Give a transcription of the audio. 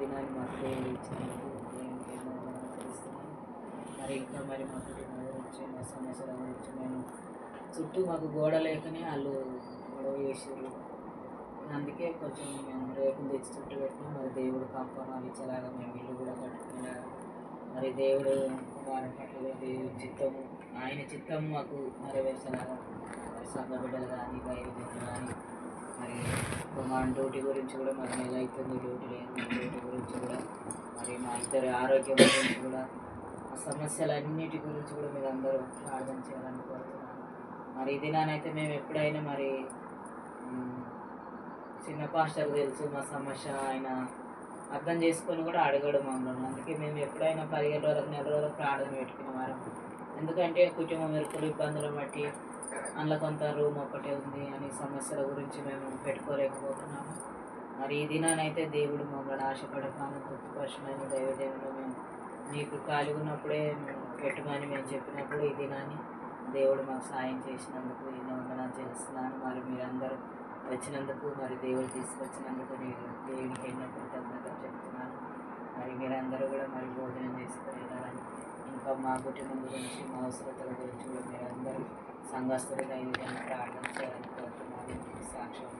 దినాన్ని మాకు దేవుడు ఇచ్చినందుకు దేవునికి ఎన్నో వందనాలు చెల్లిస్తున్నాను. మరి ఇంకా మరి మా కుటుంబం గురించి మా సమస్యల గురించి మేము చుట్టూ మాకు గోడ లేకనే వాళ్ళు గొడవ చేసారు. అందుకే కొంచెం మేము రేకులు తెచ్చి చుట్టూ పెట్టినాం. మరి దేవుడు కంపనాలు ఇచ్చేలాగా మేము ఇల్లు కూడా కట్టుకునేలాగా మరి దేవుడు కుమారుని పట్ల దేవుడి చిత్తము ఆయన చిత్తం మాకు నెరవేర్చేలాగా మరి సంఘ బిడ్డలు కానీ దైవజనులు కానీ మరి కుమారుని డ్యూటీ గురించి కూడా మరి నెల అవుతుంది డ్యూటీ లేదు. డ్యూటీ గురించి కూడా మరి మా ఇద్దరి ఆరోగ్యం గురించి కూడా ఆ సమస్యలన్నిటి గురించి కూడా మీరు అందరూ ప్రార్థన చేయాలని కోరుతున్నాను. మరి ఈ దినానైతే మేము ఎప్పుడైనా మరి చిన్న పాస్టర్కి తెలుసు మా సమస్య ఆయన అర్థం చేసుకొని కూడా అడగడం మమ్మల్ని. అందుకే మేము ఎప్పుడైనా 15 రోజులకు నెల రోజులకు ప్రార్థన పెట్టుకునే వారం. ఎందుకంటే కుటుంబం మెరుపులు ఇబ్బందులు బట్టి అందులో కొంత రూమ్ ఒకటే ఉంది అని సమస్యల గురించి మేము పెట్టుకోలేకపోతున్నాము. మరి ఈ దినానైతే దేవుడు మమ్మల్ని ఆశపడకాలను తృప్తిపరచమని దైవదేవుడు మేము నీకు ఖాళీ ఉన్నప్పుడే పెట్టుమని మేము చెప్పినప్పుడు ఈ దినాన్ని దేవుడు మాకు సాయం చేసినందుకు ఎన్నో వందనాలు చేస్తున్నాను. మరి మీరందరూ వచ్చినందుకు మరి దేవుడు తీసుకొచ్చినందుకు నేను దేవునికి ఎన్నో కృతజ్ఞతలు చెప్తున్నాను. మరి మీరందరూ కూడా మరి భోజనం చేసుకుని వెళ్ళాలని ఇంకా మా కుటుంబం గురించి మా అవసరతల గురించి కూడా మీరందరూ సంఘస్థులుగా ఈ విధంగా ప్రార్థన చేయాలని కోరుతున్నాను. సాక్ష్యం